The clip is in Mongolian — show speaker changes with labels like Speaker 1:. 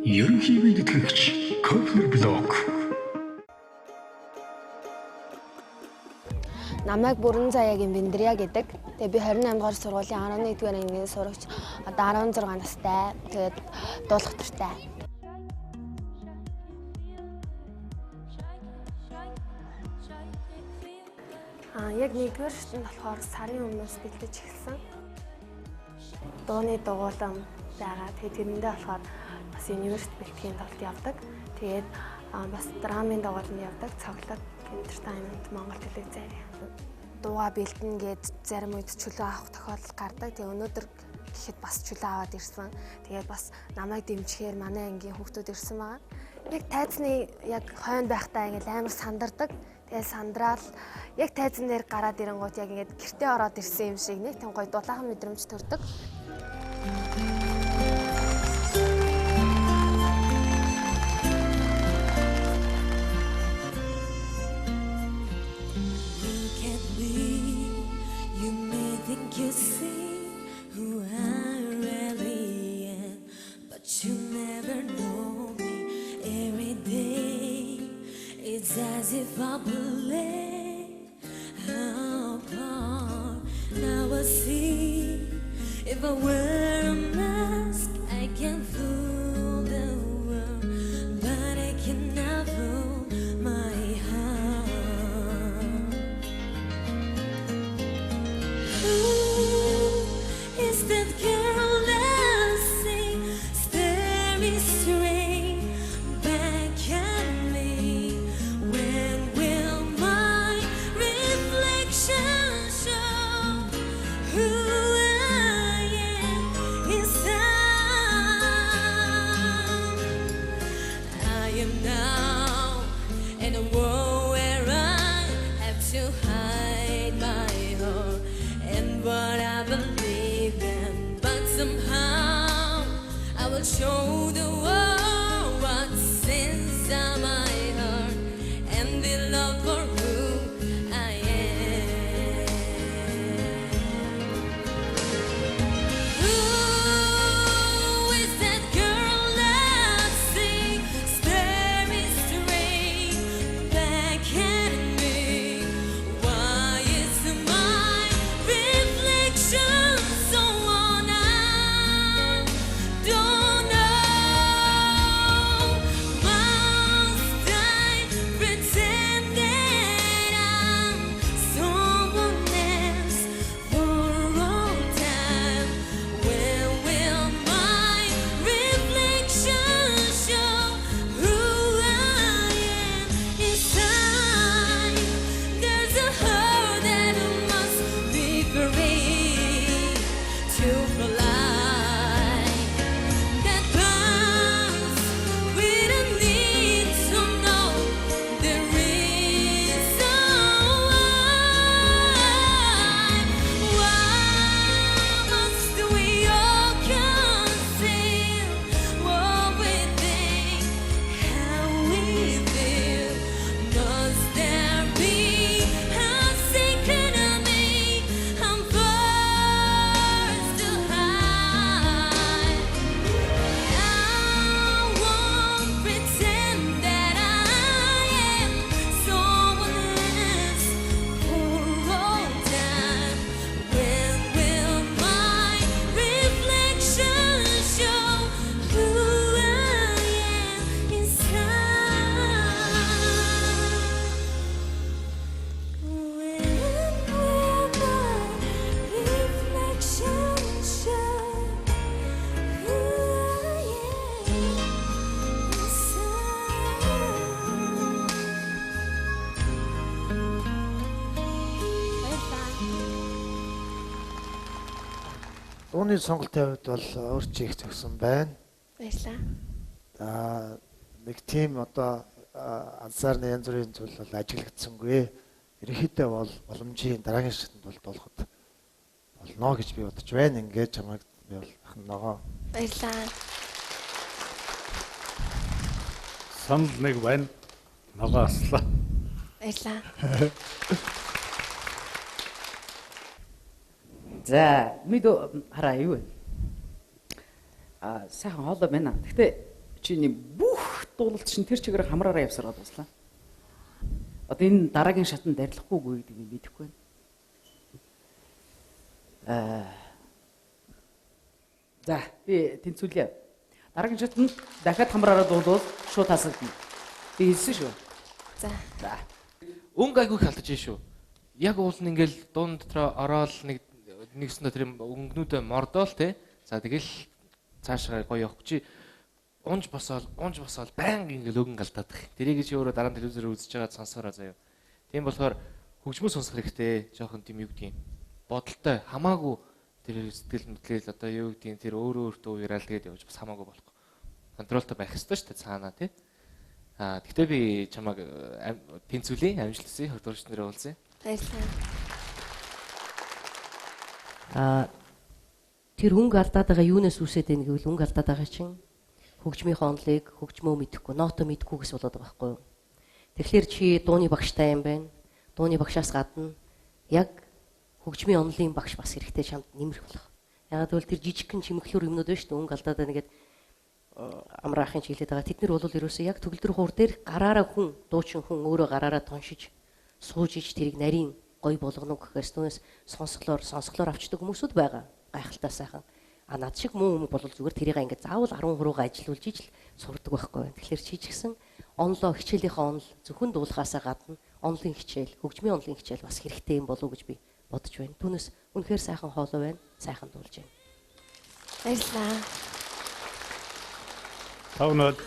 Speaker 1: Ерөнхий мэдтгэгч Кофер блог.
Speaker 2: Намайг Бүрэн Заяагийн Биндрия гэдэг. Тэгээ би 28 дугаар сургуулийн 11 дугаар ангийн сурагч. Одоо 16 настай. Тэгээд дуулахтартай. Яг нэгдүгээр шатнд болохоор сарын өмнөөс бэлдэж эхэлсэн. Дууны дугуйлан байгаа. Тэгээд тэрэндээ болохоор бас университет бэлтгэхийн тулд явдаг. Тэгээд бас драмын дугуйланд явдаг. Цоглог Entertainment Монгол телевизээр дууга бэлдэн гээд зарим үед чөлөө авах тохиолдол гардаг. Тэгээ өнөөдөр гэхэд бас чөлөө аваад ирсэн. Тэгээд бас намайг дэмжихээр манай ангийн хүүхдүүд ирсэн байгаа. Яг тайзны яг хойно байхдаа ингээл амар сандардаг. Тэгээд сандраал яг тайзан дээр гараад ирэнгүүт яг ингээд гэртээ ороод ирсэн юм шиг нэг тийм гоё дулаахан мэдрэмж төрдөг.
Speaker 3: You see who I really am, but you never know me. Every day it's as if I play a part. Now I see if I wear a mask I can fool the world, but I cannot fool my heart. Is that girl I see staring straight back at me? When will my reflection show who I am inside? I am now in a world where I have to hide my heart and what I believe in, but somehow I will show the world what's inside my heart and the love for who I am. Who is that girl I see staring straight back at me? Why is my reflection so on? I don't know. Must I pretend that I'm someone else for all time? When will my reflection show who I am inside? There's a heart that must be free to fly, that burns. We don't need to know the reason why must we all conceal what we think, how we feel? Must there be a secret of me I'm forced to hide? I won't pretend that I am someone else for all time. When will my reflection show who I am inside? When will my reflection show who I am
Speaker 4: Дууны сонголтын хувьд бол өөрчлөлт их зөксөн байна.
Speaker 2: Баярлалаа.
Speaker 4: Нэг тийм одоо ансаарны янз бүрийн зүйл бол ажиглагдсангүй. Ерөнхийдөө бол боломжийн дараагийн шатнд бол дуулахад болно гэж би бодож байна. Ингээд чамайг би бол ахын ногоо.
Speaker 2: Баярлалаа.
Speaker 5: Санал нэг байна. Ногоо аслаа.
Speaker 2: Баярлалаа.
Speaker 6: За, мэдөө хараа юу вэ? Сайхан хоолой байна. Гэхдээ Чиний бүх дуулалт чинь тэр чигээр хамраараа явсараад дуслаа. Одоо энэ дараагийн шатанд арилахгүйгүй гэдэг юм мэдэхгүй байна. За би тэнцүүлье. Дараагийн шатанд дахиад хамраараа дуулвал шууд тасагдана. Би хэлсэн шүү.
Speaker 2: За.
Speaker 6: За.
Speaker 7: Өнгө айгүй их алдаж шүү. Яг уул нь ингээл дуун дотроо ороод нэгснэ тэр өнгнүүдээ мордоол те. За тэгэл цаашаа гоё явах чи унж босоол баян ингээл өнгө алдаад их. Тэрийг чи өөрөө дараа нь телевизээр үзэж байгаа сонсороо заяа. Тийм болохоор хөгжмөө сонсох хэрэгтэй. Жохон тийм юу гэдгийг бодолтой хамаагүй тэр сэтгэл мэдлэл одоо юу гэдгийг тэр өөртөө уурал тэгээд явж бас хамаагүй болох. Контролтой байх ёстой шүү дээ цаанаа тий. Гэхдээ би чамайг тэнцүүлээ, амжилт хүсье, хөрдөрч нэрээ уулзъя.
Speaker 2: Баярлалаа.
Speaker 8: Тэр өнгө алдаад байгаа юунаас үүсээд байна гэвэл өнгө алдаад байгаа чинь хөгжмийнхөө онолыг хөгжмөө мэдэхгүй, ноото мэдэхгүйгээс болоод байгаа байхгүй юу? Тэгэхээр чи дууны багштай юм байна. Дууны багшаас гадна яг хөгжмийн онолын багш бас хэрэгтэй чамд нэмэрх болох. Ягаад гэвэл тэр жижигхэн чимэглүүр юмнууд байна шүү дээ. Өнгө алдаад байна гэдэг амраахын чиглээд байгаа. Тэд нар бол ерөөсөө яг төгөлдөр хуур дээр гараараа хүн, дуучин хүн өөрөө гараараа тоншиж сууж ич тэрийг нарийн гоё болгоно гэхээс түүнээс сонсголоор авчдаг хүмүүсүүд байгаа. Гайхалтай сайхан. Над шиг муу бол зүгээр тэрийг ингээд заавал 10 хуруугаа ажилуулж ижил сурдаг байхгүй. Тэгэхээр чи ч гэсэн онлоо хичээлийнхээ онол зөвхөн дуулахаасаа гадна онлын хичээл, хөгжмийн онлын хичээл бас хэрэгтэй юм болов уу гэж би бодож байна. Түүнээс үнэхээр сайхан хоолой байна. Сайхан дуулж байна.
Speaker 2: Баярлалаа.
Speaker 5: Тавнууд